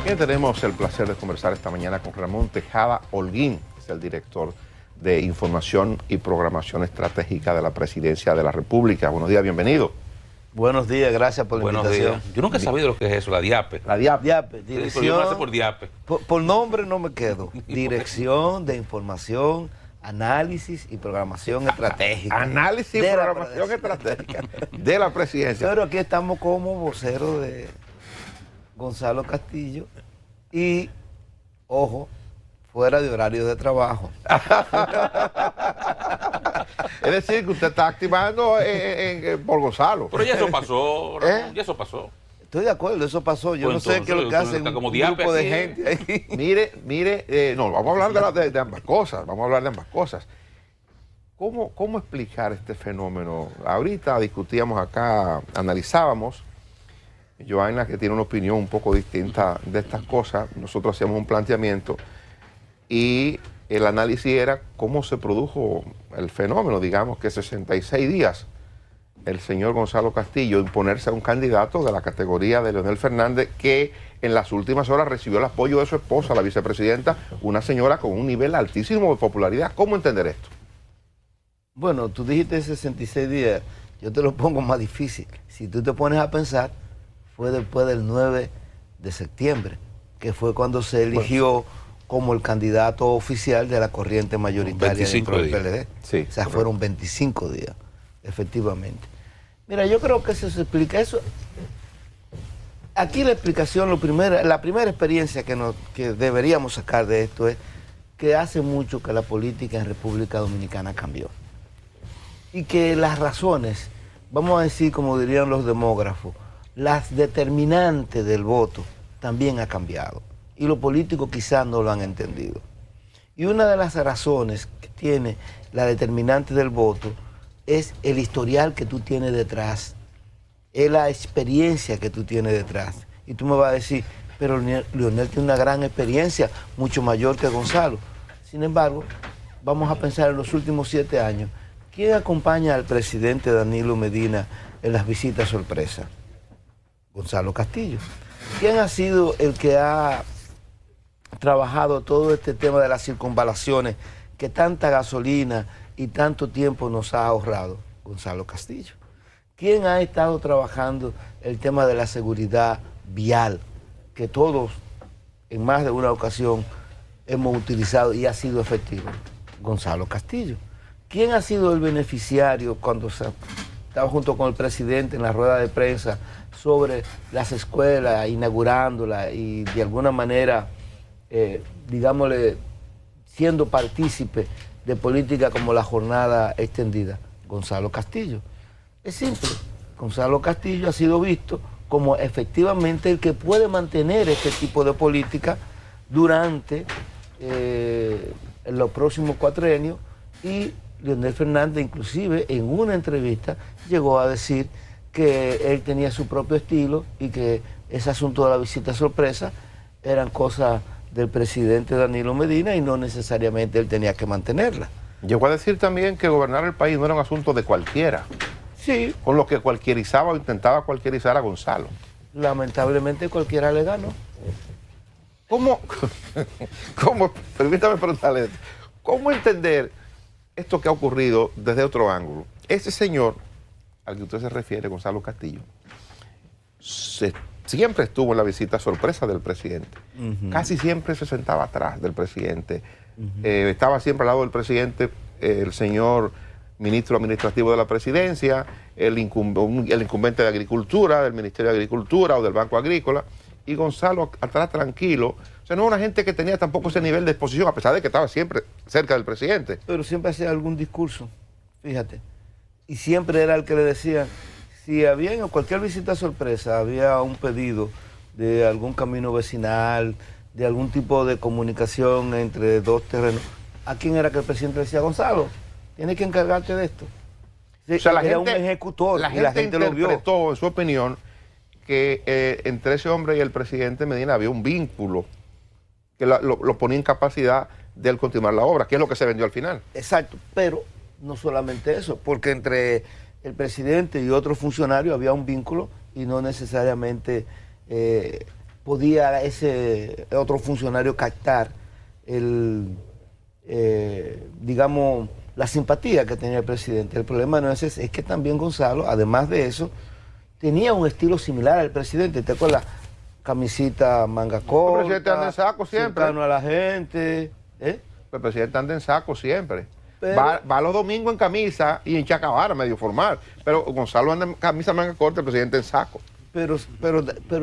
Bien, tenemos el placer de conversar esta mañana con Ramón Tejada Holguín, que es el director de Información y Programación Estratégica de la Presidencia de la República. Buenos días, bienvenido. Buenos días, gracias por la invitación. Días. Yo nunca he sabido lo que es eso, la DIAPE. La DIAPE. DIAPE, dirección. Yo me hace por DIAPE. Por nombre no me quedo. Dirección de Información, Análisis y Programación Estratégica. Análisis y Programación Estratégica de la Presidencia. Pero aquí estamos como vocero de Gonzalo Castillo y, ojo, fuera de horario de trabajo. Es decir, que usted está activando por Gonzalo. Pero ya eso pasó, Ramón, ya eso pasó. Estoy de acuerdo, eso pasó. Yo Pues no sé qué es lo que hacen como un DIAPE grupo de aquí, gente ahí. Mire, no, vamos a hablar de ambas cosas, vamos a hablar de ambas cosas. ¿Cómo explicar este fenómeno? Ahorita discutíamos acá, analizábamos, Joanna, que tiene una opinión un poco distinta de estas cosas, nosotros hacíamos un planteamiento y el análisis era cómo se produjo el fenómeno, digamos que 66 días el señor Gonzalo Castillo imponerse a un candidato de la categoría de Leonel Fernández, que en las últimas horas recibió el apoyo de su esposa, la vicepresidenta, una señora con un nivel altísimo de popularidad. ¿Cómo entender esto? Bueno, tú dijiste 66 días, yo te lo pongo más difícil. Si tú te pones a pensar, fue después del 9 de septiembre, que fue cuando se eligió como el candidato oficial de la corriente mayoritaria dentro del PLD. Sí, o sea, fueron 25 días, efectivamente. Mira, yo creo que eso se explica. Eso, aquí la explicación, la primera experiencia que deberíamos sacar de esto es que hace mucho que la política en República Dominicana cambió. Y que las razones, vamos a decir, como dirían los demógrafos, las determinantes del voto también ha cambiado. Y los políticos quizás no lo han entendido. Y una de las razones que tiene la determinante del voto es el historial que tú tienes detrás, es la experiencia que tú tienes detrás. Y tú me vas a decir, pero Leonel tiene una gran experiencia, mucho mayor que Gonzalo. Sin embargo, vamos a pensar en los últimos 7 años, ¿quién acompaña al presidente Danilo Medina en las visitas sorpresa? Gonzalo Castillo. ¿Quién ha sido el que ha trabajado todo este tema de las circunvalaciones que tanta gasolina y tanto tiempo nos ha ahorrado? Gonzalo Castillo. ¿Quién ha estado trabajando el tema de la seguridad vial que todos en más de una ocasión hemos utilizado y ha sido efectivo? Gonzalo Castillo. ¿Quién ha sido el beneficiario cuando estaba junto con el presidente en la rueda de prensa sobre las escuelas, inaugurándolas y de alguna manera, digámosle, siendo partícipe de política como la jornada extendida? Gonzalo Castillo. Es simple, Gonzalo Castillo ha sido visto como efectivamente el que puede mantener este tipo de política durante los próximos cuatrienios, y Leonel Fernández inclusive en una entrevista llegó a decir que él tenía su propio estilo y que ese asunto de la visita sorpresa eran cosas del presidente Danilo Medina y no necesariamente él tenía que mantenerla. Llegó a decir también que gobernar el país no era un asunto de cualquiera. Sí. Con lo que cualquierizaba o intentaba cualquierizar a Gonzalo. Lamentablemente cualquiera le ganó. Permítame preguntarle esto, ¿cómo entender esto que ha ocurrido desde otro ángulo? Ese señor al que usted se refiere, Gonzalo Castillo, siempre estuvo en la visita sorpresa del presidente. Casi siempre se sentaba atrás del presidente. Estaba siempre al lado del presidente el señor ministro administrativo de la presidencia, el incumbente de Agricultura, del Ministerio de Agricultura o del Banco Agrícola, y Gonzalo atrás tranquilo. O sea, no era una gente que tenía tampoco ese nivel de exposición, a pesar de que estaba siempre cerca del presidente. Pero siempre hacía algún discurso, fíjate. Y siempre era el que le decía, si había en cualquier visita sorpresa, había un pedido de algún camino vecinal, de algún tipo de comunicación entre dos terrenos, ¿a quién era que el presidente le decía? Gonzalo, tienes que encargarte de esto. O sea, era un ejecutor. La gente interpretó, en su opinión, que entre ese hombre y el presidente Medina había un vínculo que lo ponía en capacidad de él continuar la obra, que es lo que se vendió al final. Exacto, pero no solamente eso, porque entre el presidente y otros funcionarios había un vínculo y no necesariamente podía ese otro funcionario captar digamos, la simpatía que tenía el presidente. El problema no es ese, es que también Gonzalo, además de eso, tenía un estilo similar al presidente. ¿Te acuerdas? Camisita manga corta. El presidente anda en saco siempre. Cercano a la gente. El presidente anda en saco siempre. Pero, va los domingos en camisa y en chacabara, medio formal. Pero Gonzalo anda en camisa manga corta, el presidente en saco. Pero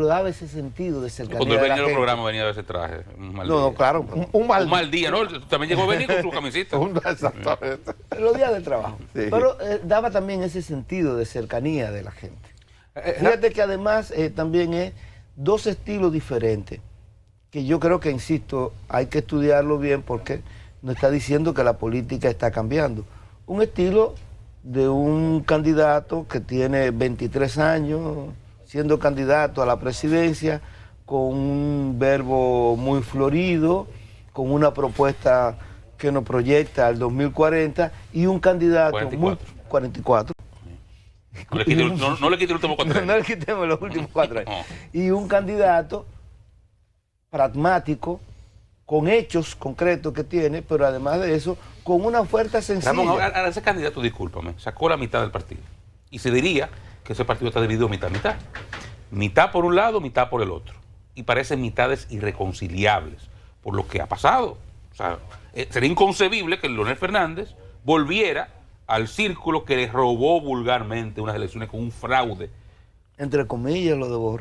daba ese sentido de cercanía. Cuando él de la venía al gente. programa venía de ese traje. Un mal No, día. claro. Un mal, Un mal día, ¿no? También llegó a venir con su camiseta. Exactamente. Los días de trabajo. Sí. Pero daba también ese sentido de cercanía de la gente. Fíjate que además también es dos estilos diferentes, que yo creo que, insisto, hay que estudiarlo bien porque nos está diciendo que la política está cambiando. Un estilo de un candidato que tiene 23 años, siendo candidato a la presidencia, con un verbo muy florido, con una propuesta que nos proyecta al 2040 y un candidato 44. muy 44. No le quite el último cuatro. No le quitemos los últimos 4 años. No. Y un candidato pragmático, con hechos concretos que tiene, pero además de eso, con una oferta sencilla. Ramón, ahora ese candidato, discúlpame, sacó la mitad del partido. Y se diría que ese partido está dividido mitad-mitad. Mitad por un lado, mitad por el otro. Y parecen mitades irreconciliables por lo que ha pasado. O sea, sería inconcebible que Leonel Fernández volviera al círculo que le robó vulgarmente unas elecciones con un fraude. Entre comillas, lo de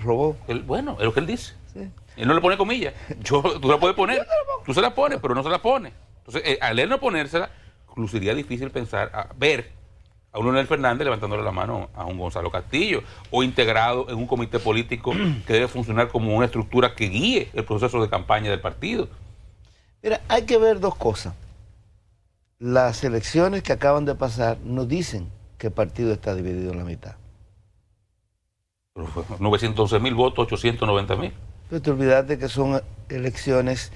robó. Bueno, es lo que él dice. Sí. Él no le pone comillas. Tú la puedes poner, tú se la pones, pero no se la pone. Entonces, al él no ponérsela, sería difícil ver a un Leonel Fernández levantándole la mano a un Gonzalo Castillo o integrado en un comité político que debe funcionar como una estructura que guíe el proceso de campaña del partido. Mira, hay que ver dos cosas. Las elecciones que acaban de pasar nos dicen que el partido está dividido en la mitad. Pero fue 911.000 votos, 890.000. Pero te olvidaste que son elecciones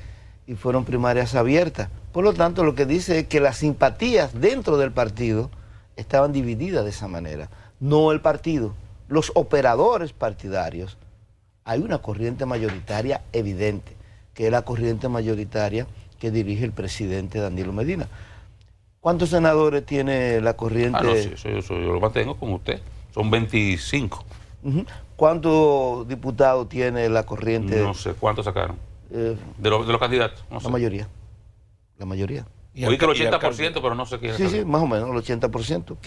y fueron primarias abiertas. Por lo tanto, lo que dice es que las simpatías dentro del partido estaban divididas de esa manera. No el partido, los operadores partidarios. Hay una corriente mayoritaria evidente, que es la corriente mayoritaria que dirige el presidente Danilo Medina. ¿Cuántos senadores tiene la corriente? No, sí, eso yo lo mantengo con usted. Son 25. ¿Cuántos diputados tiene la corriente? No sé cuántos sacaron. De los candidatos. No sé. La mayoría. La mayoría. Oí que el 80%, pero no sé qué. Sí, más o menos, el 80%.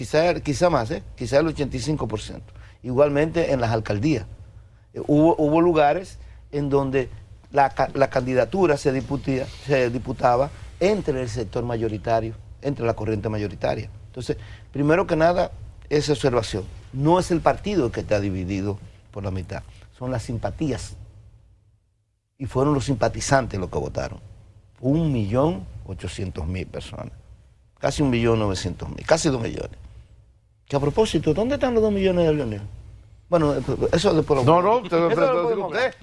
Quizá más, quizá el 85%. Igualmente en las alcaldías. Hubo lugares en donde la candidatura se diputaba entre el sector mayoritario, entre la corriente mayoritaria. Entonces, primero que nada, esa observación. No es el partido que está dividido por la mitad, son las simpatías. Y fueron los simpatizantes los que votaron. 1.800.000 personas. Casi 1.900.000, casi 2 millones. Que a propósito, ¿dónde están los 2 millones de Leonel? Bueno, eso después lo No, usted.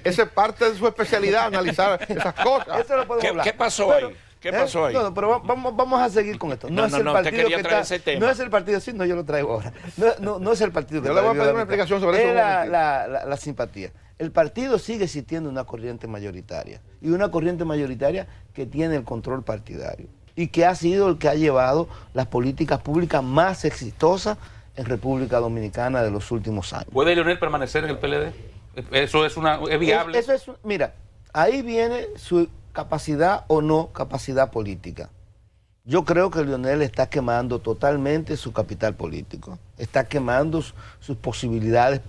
Esa es parte de su especialidad, analizar esas cosas. Eso lo podemos hablar. ¿Qué pasó ahí? ¿Qué pasó ahí? No, pero vamos a seguir con esto. No es el partido que está. No es el partido, sí, no, yo lo traigo ahora. No es el partido que Yo está. le voy a pedir una explicación sobre eso. La simpatía. El partido sigue existiendo una corriente mayoritaria. Y una corriente mayoritaria que tiene el control partidario. Y que ha sido el que ha llevado las políticas públicas más exitosas en República Dominicana de los últimos años. ¿Puede Leonel permanecer en el PLD? ¿Eso es viable? Mira, ahí viene su capacidad o no capacidad política. Yo creo que Leonel está quemando totalmente su capital político. Está quemando sus posibilidades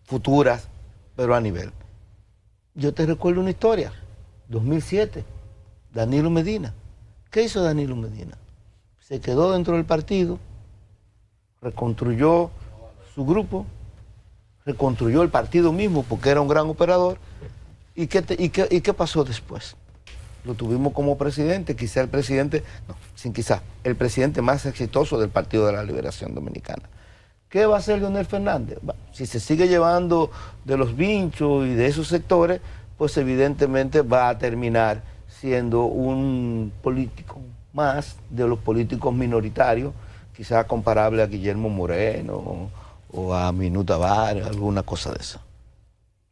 futuras, pero a nivel. Yo te recuerdo una historia. 2007, Danilo Medina. ¿Qué hizo Danilo Medina? Se quedó dentro del partido, reconstruyó su grupo, reconstruyó el partido mismo porque era un gran operador. ¿Y qué pasó después? Lo tuvimos como presidente, quizá el presidente, no, sin quizá, el presidente más exitoso del Partido de la Liberación Dominicana. ¿Qué va a hacer Leonel Fernández? Si se sigue llevando de los vinchos y de esos sectores, pues evidentemente va a terminar siendo un político más de los políticos minoritarios, quizá comparable a Guillermo Moreno o a Minuta Bar, alguna cosa de eso.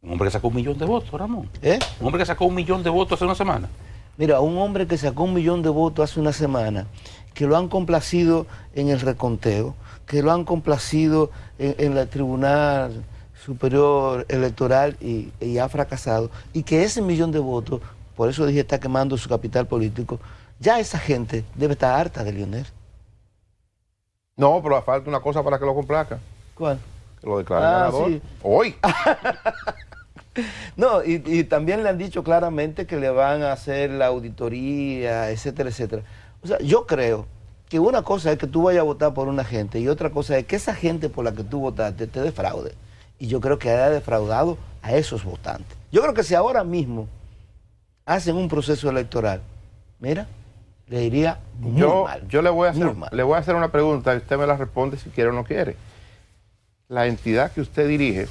Un hombre que sacó 1 millón de votos, Ramón. ¿Eh? Un hombre que sacó 1 millón de votos hace una semana. Mira, un hombre que sacó 1 millón de votos hace una semana, que lo han complacido en el reconteo, que lo han complacido en el Tribunal Superior Electoral y ha fracasado, y que ese 1 millón de votos, por eso dije, está quemando su capital político, ya esa gente debe estar harta de Leonel. No, pero falta una cosa para que lo complazca. ¿Cuál? Que lo declaren ganador. Sí. Hoy. No, y también le han dicho claramente que le van a hacer la auditoría, etcétera, etcétera. O sea, yo creo que una cosa es que tú vayas a votar por una gente y otra cosa es que esa gente por la que tú votaste te defraude. Y yo creo que haya defraudado a esos votantes. Yo creo que si ahora mismo hacen un proceso electoral, mira, le iría muy mal. Yo le voy a hacer una pregunta y usted me la responde si quiere o no quiere. La entidad que usted dirige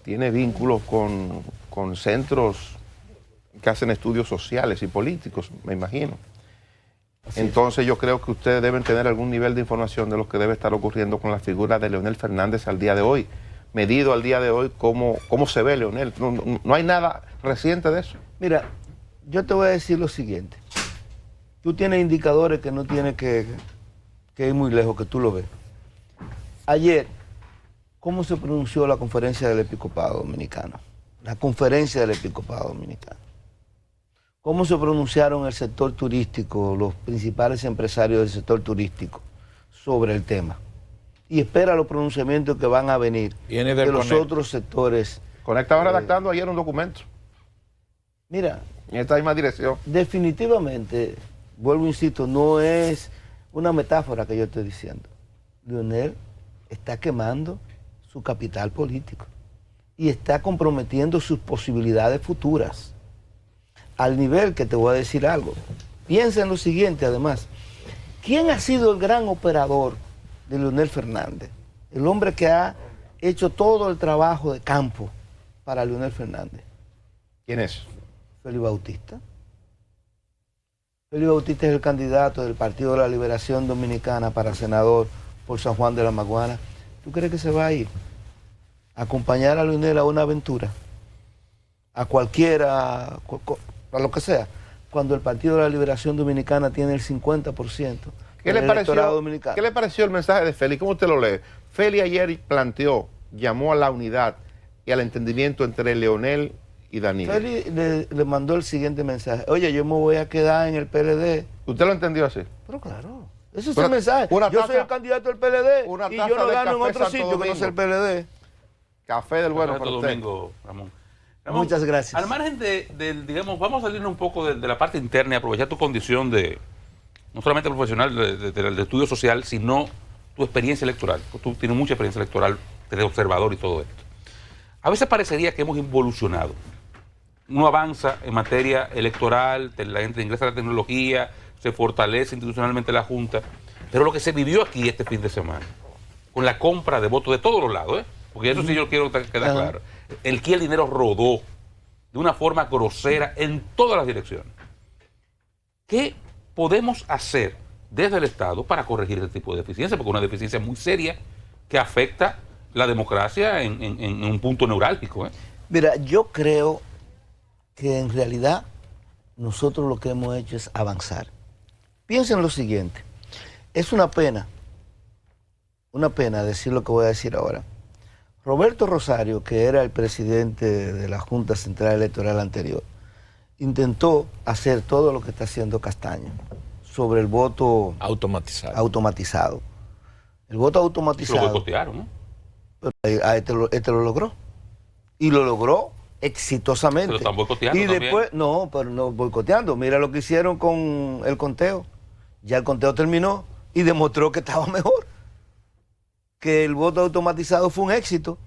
tiene vínculos con centros que hacen estudios sociales y políticos, me imagino. Entonces yo creo que ustedes deben tener algún nivel de información de lo que debe estar ocurriendo con la figura de Leonel Fernández al día de hoy. Medido al día de hoy, ¿cómo se ve Leonel? No hay nada reciente de eso. Mira, yo te voy a decir lo siguiente. Tú tienes indicadores que no tienes que ir muy lejos, que tú lo ves. Ayer, ¿cómo se pronunció la conferencia del Episcopado Dominicano? La conferencia del Episcopado Dominicano. ¿Cómo se pronunciaron el sector turístico, los principales empresarios del sector turístico sobre el tema? Y espera los pronunciamientos que van a venir de los otros sectores. Conectaba redactando ayer un documento. Mira, en esta misma dirección. Definitivamente, vuelvo, insisto, no es una metáfora que yo estoy diciendo. Leonel está quemando su capital político y está comprometiendo sus posibilidades futuras. Al nivel que te voy a decir algo. Piensa en lo siguiente, además. ¿Quién ha sido el gran operador de Leonel Fernández? El hombre que ha hecho todo el trabajo de campo para Leonel Fernández. ¿Quién es? Félix Bautista. Félix Bautista es el candidato del Partido de la Liberación Dominicana para senador por San Juan de la Maguana. ¿Tú crees que se va a ir a acompañar a Leonel a una aventura? A cualquiera, a lo que sea, cuando el Partido de la Liberación Dominicana tiene el 50%. ¿Qué le pareció el mensaje de Félix? ¿Cómo usted lo lee? Félix ayer llamó a la unidad y al entendimiento entre Leonel y Danilo. Félix le mandó el siguiente mensaje. Oye, yo me voy a quedar en el PLD. ¿Usted lo entendió así? Pero claro, ese es el mensaje. Yo soy el candidato del PLD y yo no gano en otro sitio que no sea el PLD. Café del bueno para usted. Domingo, Ramón. Ramón, muchas gracias. Al margen digamos, vamos a salir un poco de la parte interna y aprovechar tu condición de, no solamente profesional de estudio social, sino tu experiencia electoral. Tú tienes mucha experiencia electoral, de observador y todo esto. A veces parecería que hemos involucionado. Uno avanza en materia electoral, la gente ingresa a la tecnología, se fortalece institucionalmente la Junta, pero lo que se vivió aquí este fin de semana, con la compra de votos de todos los lados, porque eso sí yo quiero que quede claro, el dinero rodó de una forma grosera en todas las direcciones. ¿Qué podemos hacer desde el Estado para corregir este tipo de deficiencia? Porque es una deficiencia muy seria que afecta la democracia en un punto neurálgico. Mira, yo creo que en realidad nosotros lo que hemos hecho es avanzar. Piensen lo siguiente, es una pena decir lo que voy a decir ahora. Roberto Rosario, que era el presidente de la Junta Central Electoral anterior, intentó hacer todo lo que está haciendo Castaño sobre el voto automatizado. El voto automatizado. Lo boicotearon, ¿no? Pero este lo logró. Y lo logró exitosamente. Pero están boicoteando y después, también. no, pero no boicoteando. Mira lo que hicieron con el conteo. Ya el conteo terminó y demostró que estaba mejor. Que el voto automatizado fue un éxito.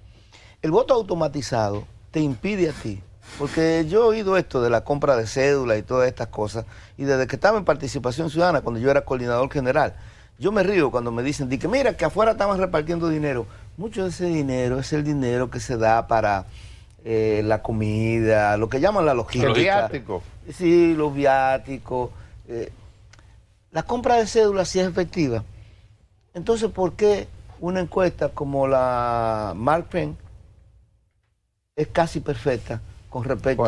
El voto automatizado te impide a ti, porque yo he oído esto de la compra de cédula y todas estas cosas, y desde que estaba en Participación Ciudadana, cuando yo era coordinador general, yo me río cuando me dicen que mira, que afuera estaban repartiendo dinero. Mucho de ese dinero es el dinero que se da para la comida, lo que llaman la logística. Los viáticos. Sí, los viáticos. La compra de cédula sí es efectiva. Entonces, ¿por qué una encuesta como la Mark Penn es casi perfecta con respecto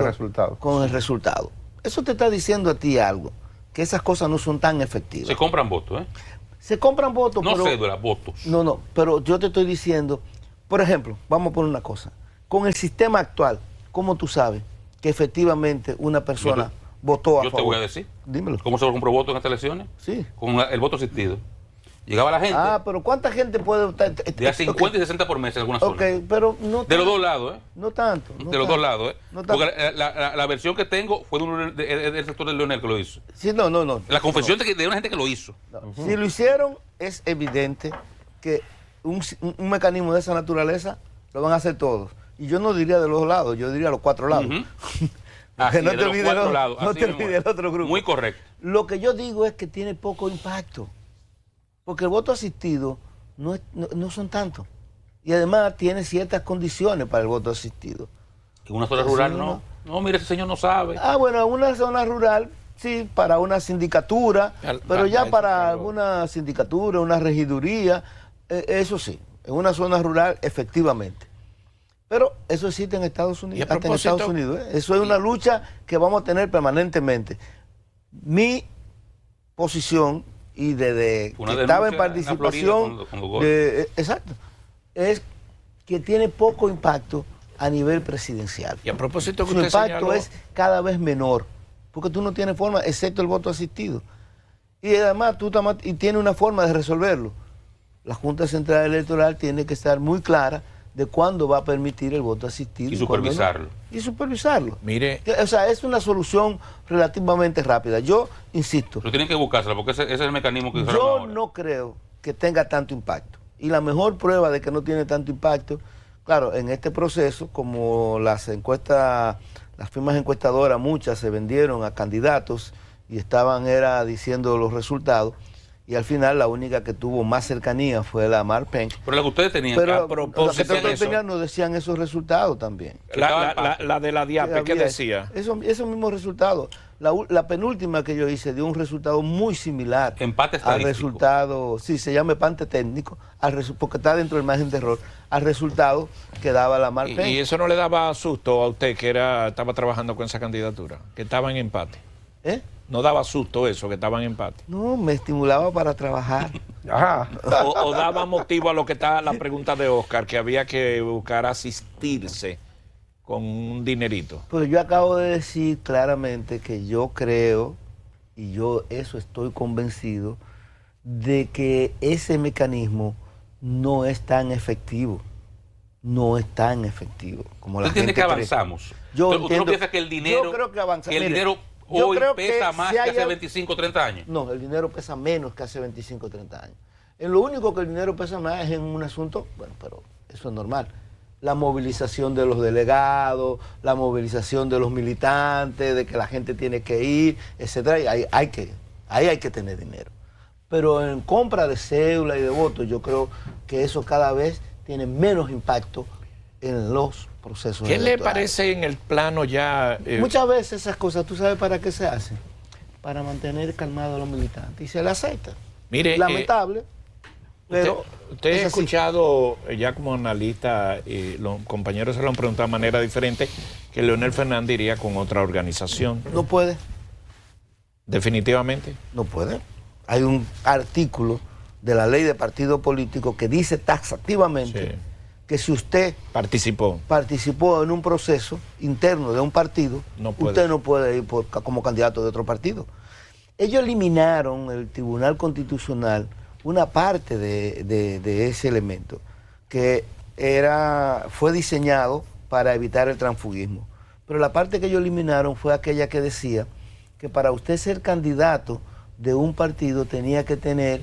con el resultado. Eso te está diciendo a ti algo, que esas cosas no son tan efectivas. Se compran votos, ¿eh? Se compran votos, no pero... cédulas, votos. No, pero yo te estoy diciendo, por ejemplo, vamos a poner una cosa. Con el sistema actual, ¿cómo tú sabes que efectivamente una persona votó a favor? Yo te voy a decir. Dímelo. ¿Cómo se compró voto en estas elecciones? Sí. Con el voto asistido. Llegaba la gente. Pero ¿cuánta gente puede votar? De a 50 y 60 por mes en algunas zonas. Pero no de los dos lados, ¿eh? No tanto. De los dos lados, ¿eh? Porque la versión que tengo fue del sector de Leonel que lo hizo. Sí, no. La confesión de una gente que lo hizo. Si lo hicieron, es evidente que un mecanismo de esa naturaleza lo van a hacer todos. Y yo no diría de los lados, yo diría los cuatro lados. Así, no te olvides el otro grupo. Muy correcto. Lo que yo digo es que tiene poco impacto. Porque el voto asistido no son tantos. Y además tiene ciertas condiciones para el voto asistido. En una zona rural no. No, mire, ese señor no sabe. Bueno, en una zona rural, sí, para una sindicatura, pero ya para alguna sindicatura, una regiduría, eso sí, en una zona rural, efectivamente. Pero eso existe en Estados Unidos, hasta en Estados Unidos. Eso es una lucha que vamos a tener permanentemente. Mi posición, y desde que estaba en participación, exacto, es que tiene poco impacto a nivel presidencial. Y a propósito que su usted impacto señaló, es cada vez menor, porque tú no tienes forma, excepto el voto asistido. Y además y tienes una forma de resolverlo. La Junta Central Electoral tiene que estar muy clara de cuándo va a permitir el voto asistido. Y supervisarlo. Y supervisarlo. Mire. O sea, es una solución relativamente rápida. Yo insisto. Pero tienen que buscársela, porque ese es el mecanismo que usaron yo ahora. No creo que tenga tanto impacto. Y la mejor prueba de que no tiene tanto impacto, claro, en este proceso, como las firmas encuestadoras, muchas se vendieron a candidatos y estaban diciendo los resultados. Y al final la única que tuvo más cercanía fue la Mark Penn. Pero la que ustedes tenían, pero a propósito de eso, no decían esos resultados también. La de la DIAPE, ¿qué decía? Esos mismos resultados. La penúltima que yo hice dio un resultado muy similar. Empate estadístico. Al resultado, sí, se llama empate técnico, porque está dentro del margen de error, al resultado que daba la Mark Penn. ¿Y eso no le daba susto a usted que estaba trabajando con esa candidatura? Que estaba en empate. ¿No daba susto eso, que estaba en empate? No, me estimulaba para trabajar. o daba motivo a lo que está la pregunta de Oscar, que había que buscar asistirse con un dinerito. Pues yo acabo de decir claramente que yo creo, y yo eso estoy convencido, de que ese mecanismo no es tan efectivo. No es tan efectivo como la gente cree. ¿Usted entiende que avanzamos? ¿Usted no piensa que el dinero... Yo creo que avanzamos. El dinero hoy pesa más que hace 25 o 30 años. No, el dinero pesa menos que hace 25 o 30 años. En lo único que el dinero pesa más es en un asunto, bueno, pero eso es normal. La movilización de los delegados, la movilización de los militantes, de que la gente tiene que ir, etcétera. Y ahí hay que tener dinero. Pero en compra de cédula y de votos, yo creo que eso cada vez tiene menos impacto en los procesos ¿Qué electorales. le parece en el plano ya? Muchas veces esas cosas, ¿tú sabes para qué se hacen? Para mantener calmados a los militantes. Y se le acepta. Mire, lamentable, pero... Usted ha escuchado, ya como analista, los compañeros se lo han preguntado de manera diferente, que Leonel Fernández iría con otra organización. No puede. ¿Definitivamente? No puede. Hay un artículo de la ley de partido político que dice taxativamente que si usted participó en un proceso interno de un partido, usted no puede ir como candidato de otro partido. Ellos eliminaron, el Tribunal Constitucional, una parte de ese elemento que fue diseñado para evitar el transfugismo. Pero la parte que ellos eliminaron fue aquella que decía que para usted ser candidato de un partido tenía que tener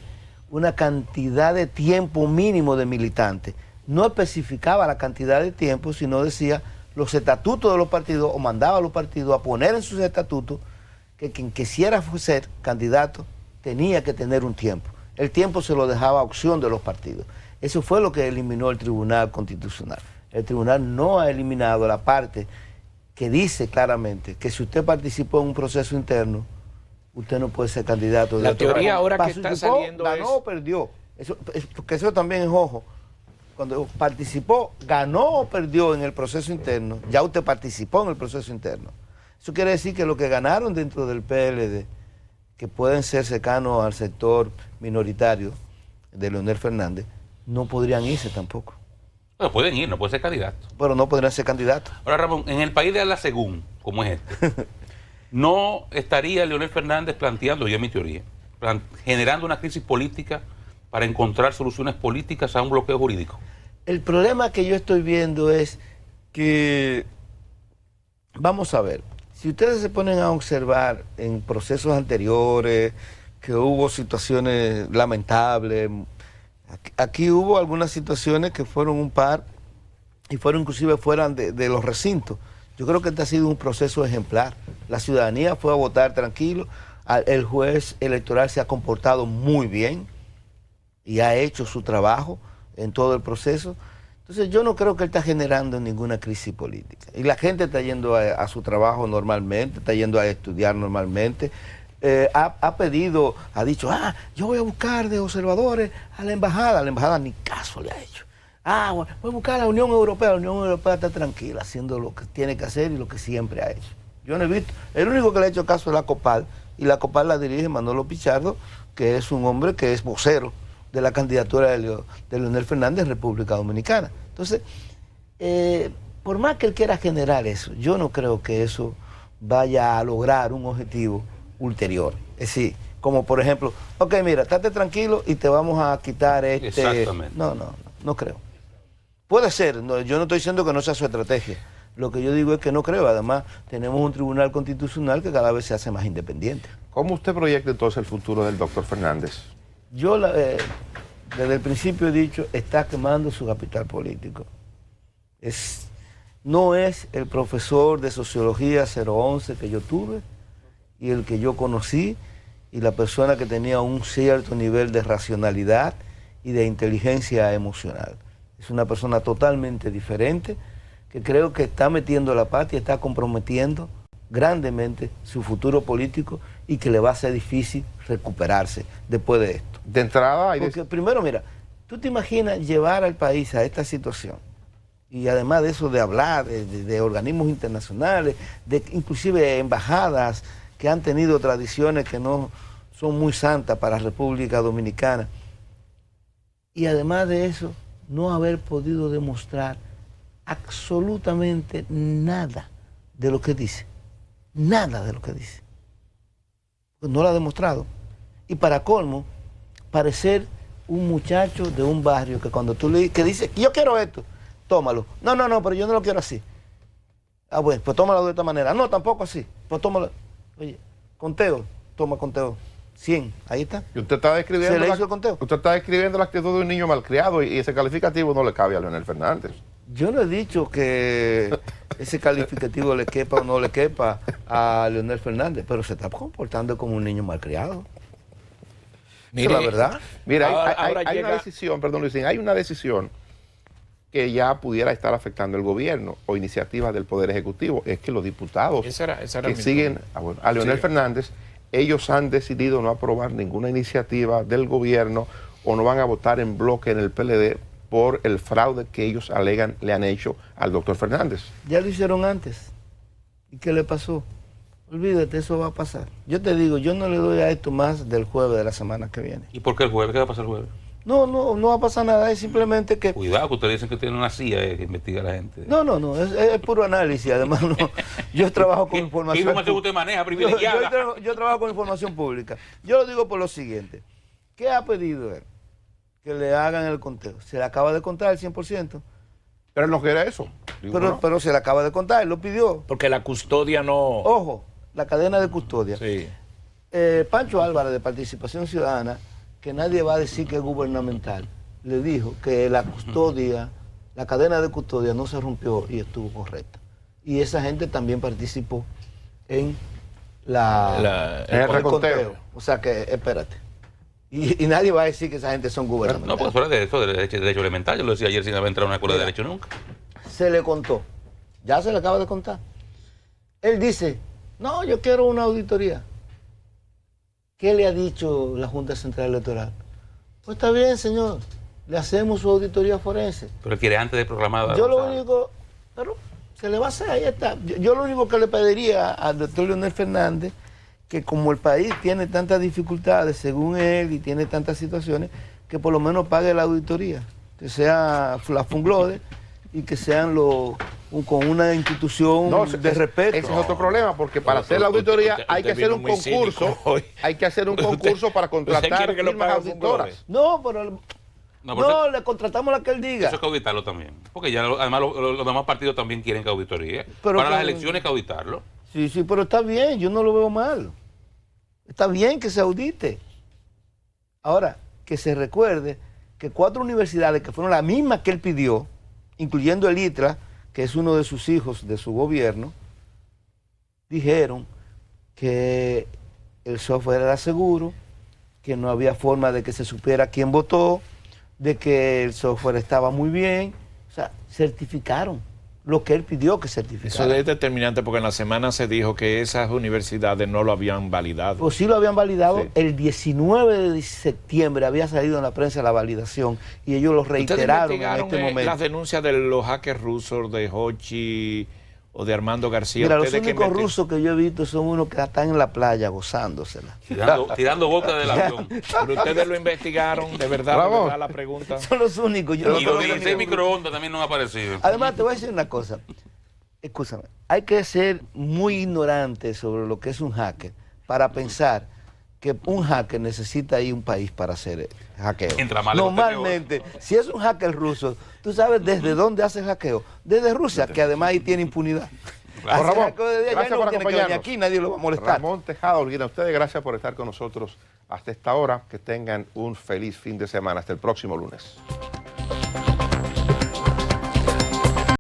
una cantidad de tiempo mínimo de militante. No especificaba la cantidad de tiempo, sino decía los estatutos de los partidos, o mandaba a los partidos a poner en sus estatutos que quien quisiera ser candidato tenía que tener un tiempo. El tiempo se lo dejaba a opción de los partidos. Eso fue lo que eliminó el Tribunal Constitucional. El Tribunal no ha eliminado la parte que dice claramente que si usted participó en un proceso interno, usted no puede ser candidato de la otro teoría partido. ahora que está saliendo ganó o perdió. Porque eso también es ojo. cuando participó, ganó o perdió en el proceso interno, ya usted participó en el proceso interno. Eso quiere decir que los que ganaron dentro del PLD, que pueden ser cercanos al sector minoritario de Leonel Fernández, no podrían irse tampoco. Bueno, pueden ir, no pueden ser candidatos. Pero no podrían ser candidatos. Ahora, Ramón, en el país de la según, como es este, ¿no estaría Leonel Fernández planteando, y es mi teoría, generando una crisis política para encontrar soluciones políticas a un bloqueo jurídico? El problema que yo estoy viendo es que, vamos a ver, si ustedes se ponen a observar en procesos anteriores, que hubo situaciones lamentables, aquí hubo algunas situaciones que fueron un par y fueron inclusive fuera de los recintos. Yo creo que este ha sido un proceso ejemplar. La ciudadanía fue a votar tranquilo, el juez electoral se ha comportado muy bien y ha hecho su trabajo en todo el proceso. Entonces yo no creo que él está generando ninguna crisis política. Y la gente está yendo a su trabajo normalmente, está yendo a estudiar normalmente. Ha pedido, ha dicho, yo voy a buscar de observadores a la embajada ni caso le ha hecho. Voy a buscar a la Unión Europea está tranquila, haciendo lo que tiene que hacer y lo que siempre ha hecho. Yo no he visto, el único que le ha hecho caso es la COPAL, y la COPAL la dirige Manolo Pichardo, que es un hombre que es vocero de la candidatura de Leonel Fernández en República Dominicana. Entonces, por más que él quiera generar eso, yo no creo que eso vaya a lograr un objetivo ulterior. Es decir, como por ejemplo, ok, mira, estate tranquilo y te vamos a quitar Exactamente. No creo. Puede ser, yo no estoy diciendo que no sea su estrategia. Lo que yo digo es que no creo. Además, tenemos un tribunal constitucional que cada vez se hace más independiente. ¿Cómo usted proyecta entonces el futuro del doctor Fernández? Yo desde el principio he dicho, está quemando su capital político. No es el profesor de Sociología 011 que yo tuve y el que yo conocí y la persona que tenía un cierto nivel de racionalidad y de inteligencia emocional. Es una persona totalmente diferente que creo que está metiendo la pata y está comprometiendo grandemente su futuro político y que le va a ser difícil recuperarse después de esto. De entrada hay... Porque primero, mira, tú te imaginas llevar al país a esta situación y además de eso de hablar de organismos internacionales, de inclusive embajadas que han tenido tradiciones que no son muy santas para la República Dominicana, y además de eso no haber podido demostrar absolutamente nada de lo que dice. Nada de lo que dice. Pues no lo ha demostrado. Y para colmo, parecer un muchacho de un barrio que cuando tú le dices, yo quiero esto, tómalo. No, pero yo no lo quiero así. Bueno, pues tómalo de esta manera. No, tampoco así. Pues tómalo. Oye, conteo, toma conteo. 100, ahí está. Y usted está describiendo ¿Se le hizo el conteo? Usted está describiendo la actitud de un niño malcriado y ese calificativo no le cabe a Leonel Fernández. Yo no he dicho que ese calificativo le quepa o no le quepa a Leonel Fernández, pero se está comportando como un niño malcriado. Mire, Esa es la verdad. Mira, ahora hay una decisión, perdón Luisín, hay una decisión que ya pudiera estar afectando el gobierno o iniciativas del Poder Ejecutivo. Es que los diputados esa era que mi siguen a Leonel Sí. Fernández, ellos han decidido no aprobar ninguna iniciativa del gobierno o no van a votar en bloque en el PLD por el fraude que ellos alegan le han hecho al doctor Fernández. Ya lo hicieron antes. ¿Y qué le pasó? Olvídate, eso va a pasar. Yo te digo, yo no le doy a esto más del jueves de la semana que viene. ¿Y por qué el jueves? ¿Qué va a pasar el jueves? No va a pasar nada, es simplemente que... Cuidado, que ustedes dicen que tienen una CIA que investiga a la gente. No, es puro análisis, además yo trabajo con ¿Qué información... información usted maneja privilegiada? Yo trabajo con información pública. Yo lo digo por lo siguiente. ¿Qué ha pedido él? Que le hagan el conteo. Se le acaba de contar el 100%. Pero él no quiere eso. Digo, no. Pero se le acaba de contar, él lo pidió. Porque la custodia no... Ojo, la cadena de custodia. Sí. Pancho Álvarez, de Participación Ciudadana, que nadie va a decir que es gubernamental, le dijo que la custodia, la cadena de custodia no se rompió y estuvo correcta. Y esa gente también participó en el reconteo. O sea que, espérate. Y nadie va a decir que esa gente son No, gubernamentales. porque eso es de eso, de derecho elemental. Yo lo decía ayer sin haber entrado a una escuela de derecho nunca. Se le contó. Ya se le acaba de contar. Él dice, no, yo quiero una auditoría. ¿Qué le ha dicho la Junta Central Electoral? Pues está bien, señor. le hacemos su auditoría forense. Pero él quiere antes de proclamar. Yo lo único, pero se le va a hacer, ahí está. Yo lo único que le pediría al doctor Leonel Fernández, que como el país tiene tantas dificultades, según él, y tiene tantas situaciones, que por lo menos pague la auditoría, que sea la Funglode y que sean con una institución de respeto. Ese es otro problema, porque para hacer la auditoría hay que hacer un concurso, hay que hacer un concurso para contratar firmas auditoras. No, pero no, le contratamos la que él diga. Eso hay que auditarlo también. Porque ya además los demás partidos también quieren que auditoría. Pero para las elecciones hay que auditarlo. Sí, pero está bien, yo no lo veo mal. Está bien que se audite. Ahora, que se recuerde que 4 universidades que fueron las mismas que él pidió, incluyendo el ITRA, que es uno de sus hijos de su gobierno, dijeron que el software era seguro, que no había forma de que se supiera quién votó, de que el software estaba muy bien. O sea, certificaron lo que él pidió que certificara. Eso es determinante porque en la semana se dijo que esas universidades no lo habían validado. Pues sí lo habían validado. Sí. El 19 de septiembre había salido en la prensa la validación y ellos lo reiteraron en este momento. Las denuncias de los hackers rusos, de Hochi o de Armando García. Mira, los únicos rusos que yo he visto son unos que están en la playa gozándosela. Tirando boca del avión. Pero ustedes lo investigaron, de verdad la pregunta. Son los únicos. Y los 16 microondas también no han aparecido. Además, te voy a decir una cosa. Escúchame, hay que ser muy ignorante sobre lo que es un hacker para pensar que un hacker necesita ir a un país para hacer hackeo. Normalmente, si es un hacker ruso, tú sabes desde dónde hace el hackeo. Desde Rusia, que además ahí tiene impunidad. Claro. Ramón, gracias por acompañarnos. acompañarnos. Aquí nadie lo va a molestar. Ramón Tejada Holguín, a ustedes gracias por estar con nosotros hasta esta hora. Que tengan un feliz fin de semana. Hasta el próximo lunes.